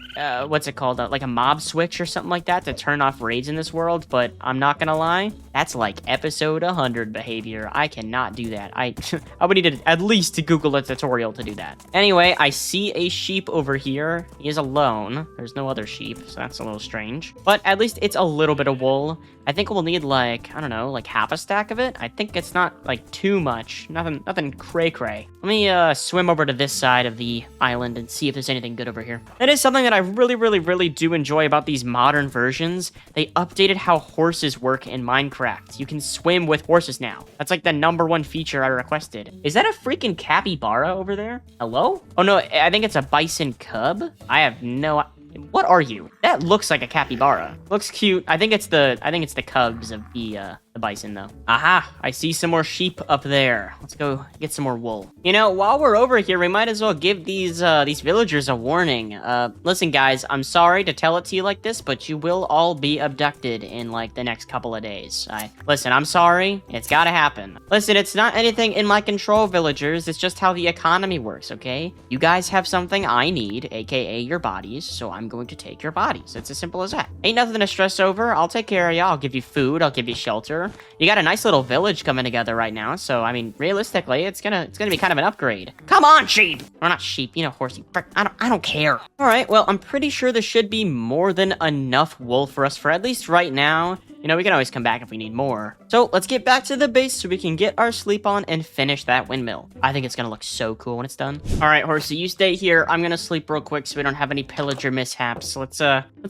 what's it called? Like a mob switch or something like that to turn off raids in this world, but I'm not gonna lie, that's like episode 100 behavior. I cannot do that. I would need to at least to Google a tutorial to do that. Anyway, I see a sheep over here. He is alone. There's no other sheep, so that's a little strange. But at least it's a little bit of wool. I think we'll need like, I don't know, like half a stack of it. I think it's not like too much. Nothing cray-cray. Let me swim over to this side of the island and see if there's anything good over here. That is something that I really do enjoy about these modern versions. They updated how horses work in Minecraft. You can swim with horses now. That's like the #1 feature I requested. Is that a freaking capybara over there? Hello? Oh no, I think it's a bison cub. I have no... What are you? That looks like a capybara. Looks cute. I think it's the cubs of the bison though. Aha, I see some more sheep up there. Let's go get some more wool. You know, while we're over here, we might as well give these villagers a warning. Listen guys, I'm sorry to tell it to you like this, but you will all be abducted in like the next couple of days. Listen, I'm sorry. It's gotta happen. Listen, it's not anything in my control, villagers. It's just how the economy works, okay? You guys have something I need, aka your bodies, so I'm going to take your bodies. It's as simple as that. Ain't nothing to stress over. I'll take care of you. I'll give you food. I'll give you shelter. You got a nice little village coming together right now, so I mean, realistically, it's gonna be kind of an upgrade. Come on, sheep! Or not sheep, you know, horsey. I don't care. All right, well, I'm pretty sure there should be more than enough wool for us for at least right now. You know, we can always come back if we need more. So let's get back to the base so we can get our sleep on and finish that windmill. I think it's gonna look so cool when it's done. All right, horsey, you stay here. I'm gonna sleep real quick so we don't have any pillager mishaps. Let's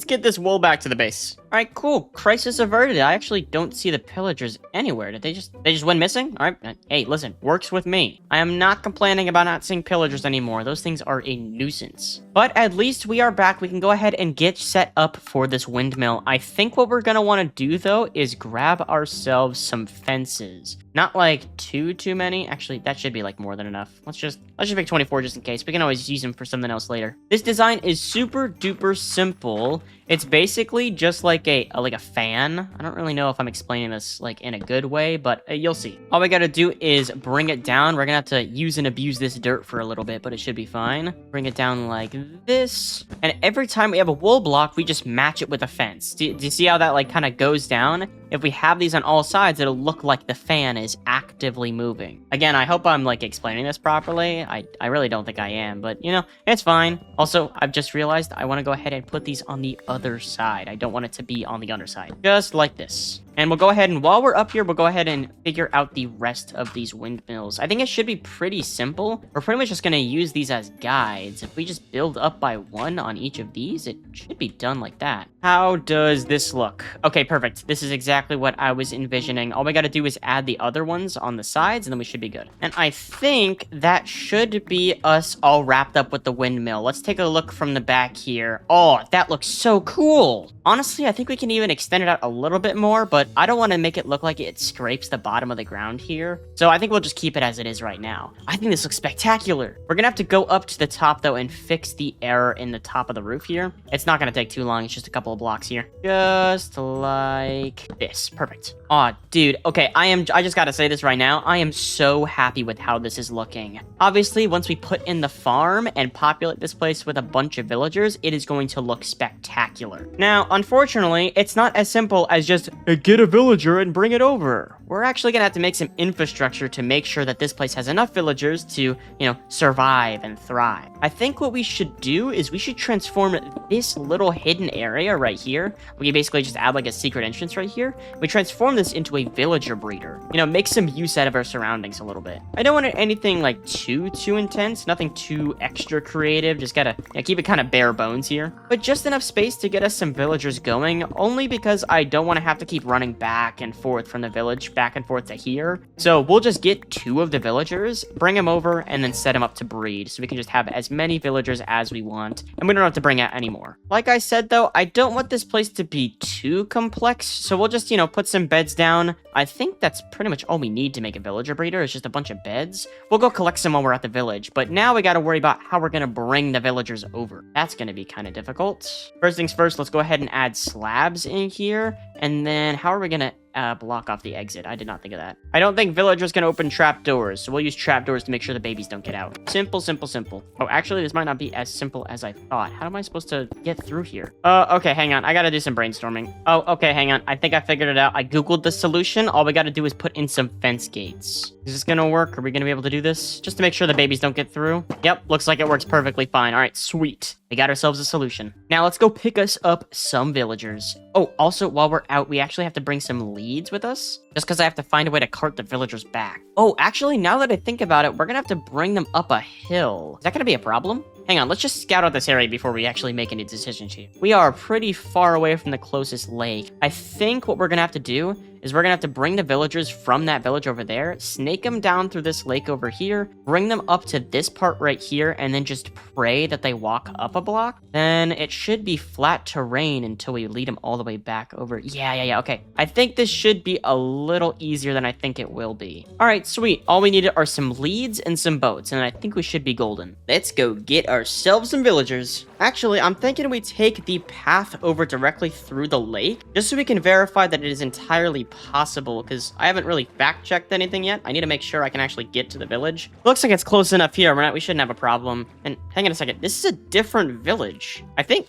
get this wool back to the base. All right, cool. Crisis averted. I actually don't see the pillagers anywhere. Did they just went missing? All right. Hey, listen, works with me. I am not complaining about not seeing pillagers anymore. Those things are a nuisance. But at least we are back. We can go ahead and get set up for this windmill. I think what we're gonna want to do though is grab ourselves some fences. Not like too many. Actually, that should be like more than enough. Let's just make 24 just in case. We can always use them for something else later. This design is super duper simple. It's basically just like a fan. I don't really know if I'm explaining this like in a good way, but you'll see. All we gotta do is bring it down. We're gonna have to use and abuse this dirt for a little bit, but it should be fine. Bring it down like this. And every time we have a wool block, we just match it with a fence. Do you see how that like kind of goes down? If we have these on all sides, it'll look like the fan is actively moving. Again, I hope I'm like explaining this properly. I really don't think I am, but you know, it's fine. Also, I've just realized I want to go ahead and put these on the other side. I don't want it to be on the underside. Just like this. And we'll go ahead and while we're up here, we'll go ahead and figure out the rest of these windmills. I think it should be pretty simple. We're pretty much just going to use these as guides. If we just build up by one on each of these, it should be done like that. How does this look? Okay, perfect. This is exactly what I was envisioning. All we got to do is add the other ones on the sides and then we should be good. And I think that should be us all wrapped up with the windmill. Let's take a look from the back here. Oh, that looks so cool. Honestly, I think we can even extend it out a little bit more, but I don't want to make it look like it scrapes the bottom of the ground here. So I think we'll just keep it as it is right now. I think this looks spectacular. We're gonna have to go up to the top though and fix the error in the top of the roof here. It's not gonna take too long. It's just a couple of blocks here. Just like this. Perfect. Aw, dude. Okay, I just gotta say this right now. I am so happy with how this is looking. Obviously, once we put in the farm and populate this place with a bunch of villagers, it is going to look spectacular. Now, unfortunately, it's not as simple as just get a villager and bring it over. We're actually gonna have to make some infrastructure to make sure that this place has enough villagers to, you know, survive and thrive. I think what we should do is we should transform this little hidden area right here. We basically just add like a secret entrance right here. We transform this into a villager breeder. You know, make some use out of our surroundings a little bit. I don't want it anything like too intense, nothing too extra creative. Just gotta keep it kind of bare bones here. But just enough space to get us some villagers going, only because I don't want to have to keep running back and forth from the village back and forth to here. So we'll just get 2 of the villagers, bring them over, and then set them up to breed. So we can just have as many villagers as we want, and we don't have to bring out any more. Like I said, though, I don't want this place to be too complex, so we'll just, put some beds down. I think that's pretty much all we need to make a villager breeder is just a bunch of beds. We'll go collect some when we're at the village, but now we got to worry about how we're going to bring the villagers over. That's going to be kind of difficult. First things first, let's go ahead and add slabs in here, and then how are we going to block off the exit? I did not think of that. I don't think villagers can open trapdoors, so we'll use trapdoors to make sure the babies don't get out. Simple, simple, simple. Oh, actually, this might not be as simple as I thought. How am I supposed to get through here? Okay, hang on. I gotta do some brainstorming. Oh, okay, hang on. I think I figured it out. I googled the solution. All we gotta do is put in some fence gates. Is this gonna work? Are we gonna be able to do this? Just to make sure the babies don't get through? Yep, looks like it works perfectly fine. All right, sweet. We got ourselves a solution. Now let's go pick us up some villagers. Oh, also, while we're out, we actually have to bring some leads with us, just because I have to find a way to cart the villagers back. Oh, actually, now that I think about it, we're gonna have to bring them up a hill. Is that gonna be a problem? Hang on, let's just scout out this area before we actually make any decisions here. We are pretty far away from the closest lake. I think what we're gonna have to do is we're gonna have to bring the villagers from that village over there, snake them down through this lake over here, bring them up to this part right here, and then just pray that they walk up a block. Then it should be flat terrain until we lead them all the way back over. Yeah, okay. I think this should be a little easier than I think it will be. All right, sweet. All we need are some leads and some boats, and I think we should be golden. Let's go get ourselves some villagers. Actually, I'm thinking we take the path over directly through the lake, just so we can verify that it is entirely possible, because I haven't really fact-checked anything yet. I need to make sure I can actually get to the village. Looks like it's close enough here. We shouldn't have a problem. And hang on a second. This is a different village. I think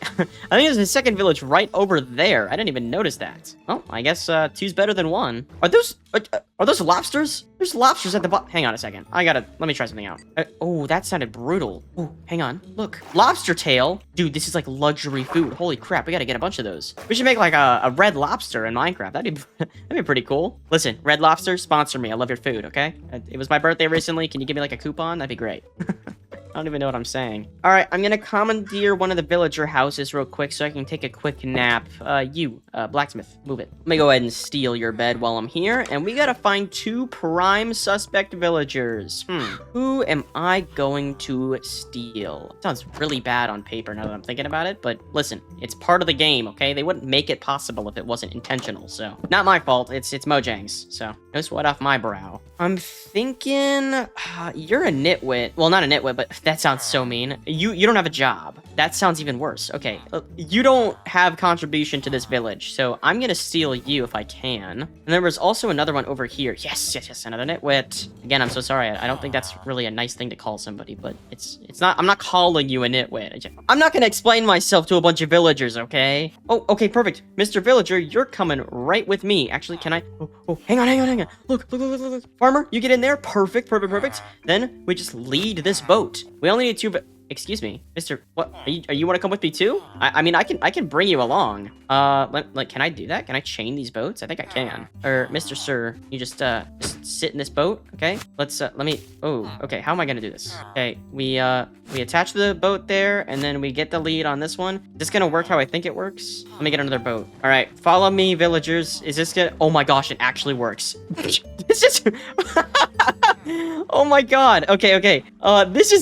there's a second village right over there. I didn't even notice that. Oh, I guess 2's better than 1. Are those lobsters? There's lobsters at the bottom. Hang on a second. Let me try something out. Oh, that sounded brutal. Oh, hang on. Look. Lobster tail. Dude, this is like luxury food. Holy crap. We gotta get a bunch of those. We should make like a red lobster in Minecraft. That'd be pretty cool. Listen, Red Lobster, sponsor me. I love your food, okay? It was my birthday recently. Can you give me like a coupon? That'd be great. I don't even know what I'm saying. All right, I'm gonna commandeer one of the villager houses real quick so I can take a quick nap. Blacksmith, move it. Let me go ahead and steal your bed while I'm here, and we gotta find 2 prime suspect villagers. Who am I going to steal? Sounds really bad on paper now that I'm thinking about it, but listen, it's part of the game, okay? They wouldn't make it possible if it wasn't intentional, so. Not my fault, it's Mojang's, so. No sweat off my brow. I'm thinking, you're a nitwit. Well, not a nitwit, but that sounds so mean. You don't have a job. That sounds even worse. Okay, you don't have contribution to this village, so I'm gonna steal you if I can. And there was also another one over here. Yes, another nitwit. Again, I'm so sorry. I don't think that's really a nice thing to call somebody, but it's not. I'm not calling you a nitwit. I'm not gonna explain myself to a bunch of villagers, okay? Oh, okay, perfect. Mr. Villager, you're coming right with me. Actually, can I? Oh, hang on. Look. Farmer, you get in there. Perfect. Then we just lead this boat. We only need 2, but excuse me, Mr. What? Are you want to come with me too? I mean, I can bring you along. Can I do that? Can I chain these boats? I think I can. Or Mr. Sir, you just sit in this boat, okay? Let me. Oh, okay. How am I gonna do this? Okay, we attach the boat there, and then we get the lead on this one. Is this gonna work how I think it works? Let me get another boat. All right, follow me, villagers. Is this gonna? Oh my gosh, it actually works. This is. Oh my god. Okay. This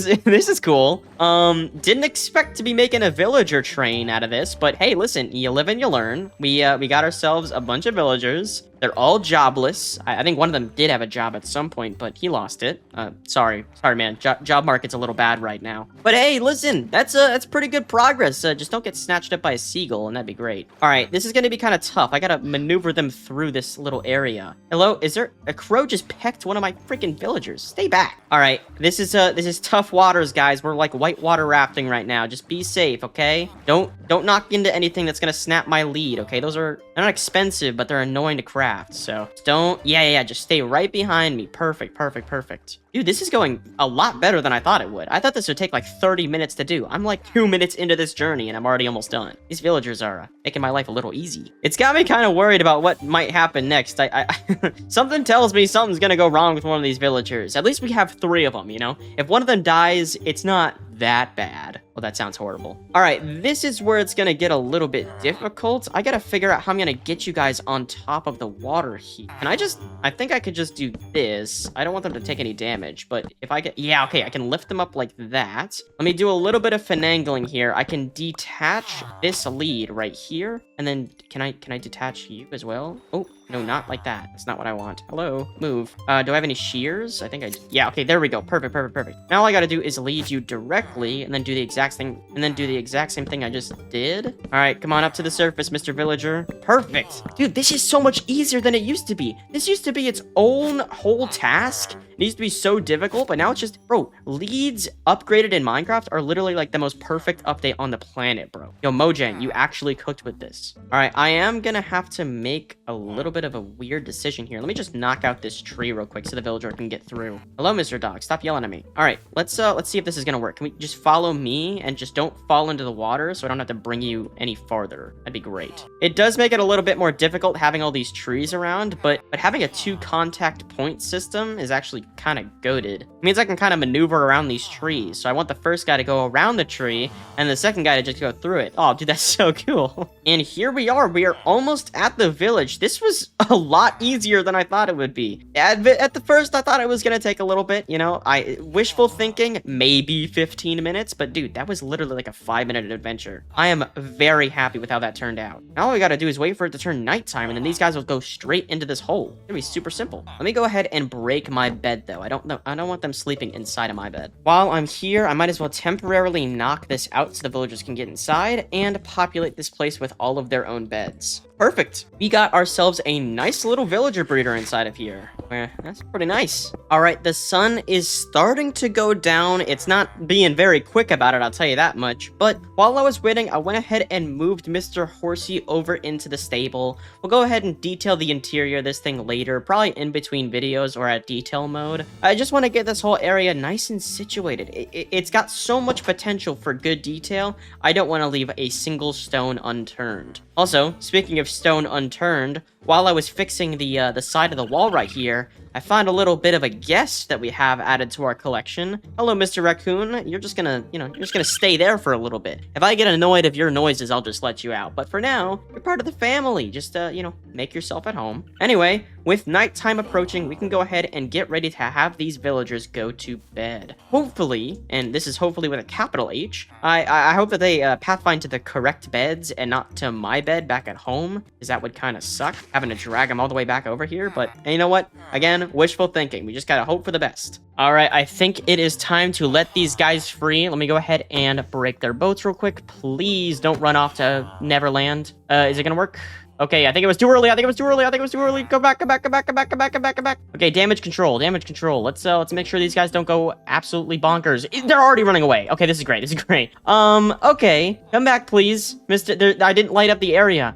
is cool. Didn't expect to be making a villager train out of this, but hey, listen, you live and you learn. We got ourselves a bunch of villagers. They're all jobless. I think one of them did have a job at some point, but he lost it. Sorry, man. Job market's a little bad right now. But hey, listen, that's pretty good progress. Just don't get snatched up by a seagull, and that'd be great. All right, this is gonna be kind of tough. I gotta maneuver them through this little area. Hello, is there a crow just pecked one of my freaking villagers? Stay back. All right, this is tough waters, guys. We're like whitewater rafting right now. Just be safe, okay? Don't knock into anything that's gonna snap my lead, okay? They're not expensive, but they're annoying to craft. So don't, just stay right behind me. Perfect. Dude, this is going a lot better than I thought it would. I thought this would take like 30 minutes to do. I'm like 2 minutes into this journey and I'm already almost done. These villagers are making my life a little easy. It's got me kind of worried about what might happen next. Something tells me something's gonna go wrong with one of these villagers. At least we have 3 of them, you know? If one of them dies, it's not that bad. Oh, that sounds horrible. All right, this is where it's gonna get a little bit difficult. I gotta figure out how I'm gonna get you guys on top of the water here. And I think I could just do this. I don't want them to take any damage, but if I get, yeah, okay, I can lift them up like that. Let me do a little bit of finagling here. I can detach this lead right here, and then can I detach you as well? Oh, no, not like that. That's not what I want. Hello, move. Do I have any shears? I think I do. Yeah, okay, there we go. Perfect. Now all I gotta do is lead you directly and then do the exact thing, and then do the exact same thing I just did. All right, come on up to the surface, Mr. Villager. Perfect. Dude, this is so much easier than it used to be. This used to be its own whole task. It used to be so difficult, but now it's just, bro, leads upgraded in Minecraft are literally like the most perfect update on the planet, bro. Yo, Mojang, you actually cooked with this. All right, I am gonna have to make a little bit of a weird decision here. Let me just knock out this tree real quick so the villager can get through. Hello, Mr. Dog. Stop yelling at me. All right, let's see if this is gonna work. Can we just follow me and just don't fall into the water so I don't have to bring you any farther? That'd be great. It does make it a little bit more difficult having all these trees around, but having a 2 contact point system is actually kind of goated. It means I can kind of maneuver around these trees. So I want the first guy to go around the tree and the second guy to just go through it. Oh, dude, that's so cool. And here we are. We are almost at the village. This was a lot easier than I thought it would be. At the first, I thought it was going to take a little bit, you know, wishful thinking, maybe 15 minutes, but dude, that was literally like a 5-minute adventure. I am very happy with how that turned out. Now all we got to do is wait for it to turn nighttime, and then these guys will go straight into this hole. It'll be super simple. Let me go ahead and break my bed, though. I don't want them sleeping inside of my bed. While I'm here, I might as well temporarily knock this out so the villagers can get inside and populate this place with all of their own beds. Perfect. We got ourselves a nice little villager breeder inside of here. That's pretty nice. All right, the sun is starting to go down. It's not being very quick about it, I'll tell you that much. But while I was waiting, I went ahead and moved Mr. Horsey over into the stable. We'll go ahead and detail the interior of this thing later, probably in between videos or at detail mode. I just want to get this whole area nice and situated. It's got so much potential for good detail. I don't want to leave a single stone unturned. Also, speaking of stone unturned, while I was fixing the side of the wall right here, I found a little bit of a guest that we have added to our collection. Hello, Mr. Raccoon. You're just gonna, you're just gonna stay there for a little bit. If I get annoyed of your noises, I'll just let you out. But for now, you're part of the family. Just, make yourself at home. Anyway, with nighttime approaching, we can go ahead and get ready to have these villagers go to bed. Hopefully, and this is hopefully with a capital H, I hope that they pathfind to the correct beds and not to my bed back at home, because that would kind of suck, having to drag them all the way back over here. But you know what? Again, wishful thinking. We just gotta hope for the best. All right, I think it is time to let these guys free. Let me go ahead and break their boats real quick. Please don't run off to Neverland. Is it gonna work? Okay, I think it was too early. Go back. Okay, damage control. Let's make sure these guys don't go absolutely bonkers. They're already running away. Okay, this is great. Okay, come back, please. I didn't light up the area.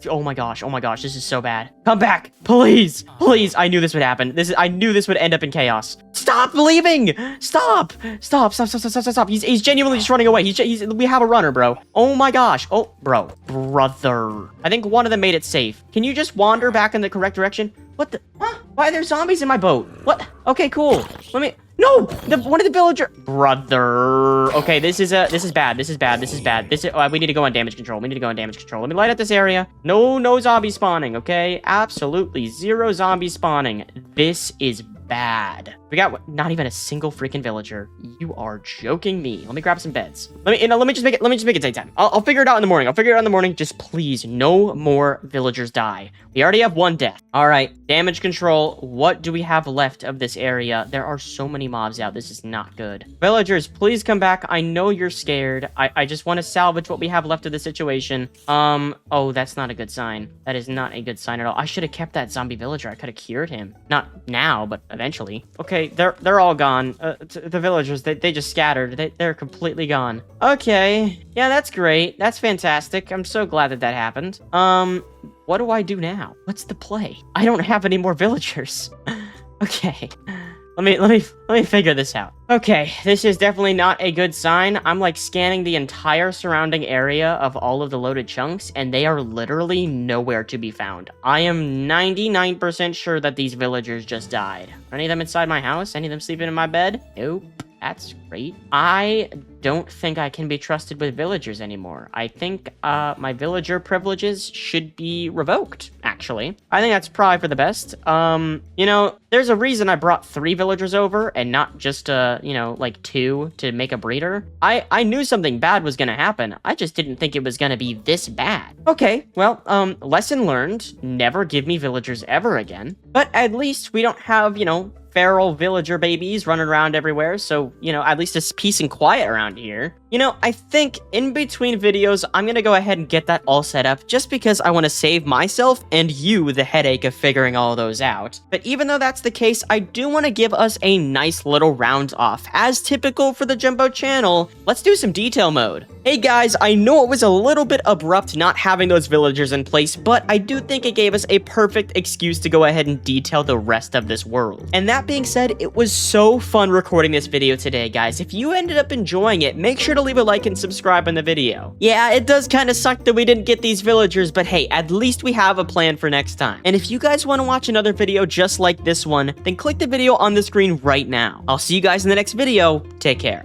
Oh my gosh, this is so bad. Come back, please. I knew this would happen. I knew this would end up in chaos. Stop leaving! Stop! He's genuinely just running away. We have a runner, bro. Oh my gosh. Oh, brother. I think one of them made it safe. Can you just wander back in the correct direction? What the? Huh? Why are there zombies in my boat? What? Okay, cool. No! One of the villager... Brother. Okay, this is bad. We need to go on damage control. Let me light up this area. No zombie spawning, okay? Absolutely zero zombie spawning. This is bad. We got not even a single freaking villager. You are joking me. Let me grab some beds. Let me just make it daytime. I'll figure it out in the morning. Just please, no more villagers die. We already have one death. All right, damage control. What do we have left of this area? There are so many mobs out. This is not good. Villagers, please come back. I know you're scared. I just want to salvage what we have left of the situation. Oh, that's not a good sign. That is not a good sign at all. I should have kept that zombie villager. I could have cured him. Not now, but eventually. Okay, they're all gone. The villagers, they just scattered. They're completely gone. Okay, yeah, that's great. That's fantastic. I'm so glad that happened. What do I do now? What's the play? I don't have any more villagers. Okay. Let me figure this out. Okay, this is definitely not a good sign. I'm like scanning the entire surrounding area of all of the loaded chunks, and they are literally nowhere to be found. I am 99% sure that these villagers just died. Are any of them inside my house? Any of them sleeping in my bed? Nope. That's great. I don't think I can be trusted with villagers anymore. I think my villager privileges should be revoked, actually. I think that's probably for the best. You know, there's a reason I brought 3 villagers over and not just, you know, like 2 to make a breeder. I knew something bad was gonna happen. I just didn't think it was gonna be this bad. Okay, well, lesson learned. Never give me villagers ever again. But at least we don't have, you know, feral villager babies running around everywhere, so, you know, at least it's peace and quiet around here. You know, I think in between videos, I'm gonna go ahead and get that all set up just because I want to save myself and you the headache of figuring all those out. But even though that's the case, I do want to give us a nice little round off. As typical for the Jumbo channel, let's do some detail mode. Hey guys, I know it was a little bit abrupt not having those villagers in place, but I do think it gave us a perfect excuse to go ahead and detail the rest of this world. And that being said, it was so fun recording this video today, guys. If you ended up enjoying it, make sure to leave a like and subscribe on the video. Yeah, it does kind of suck that we didn't get these villagers, but hey, at least we have a plan for next time. And if you guys want to watch another video just like this one, then click the video on the screen right now. I'll see you guys in the next video. Take care.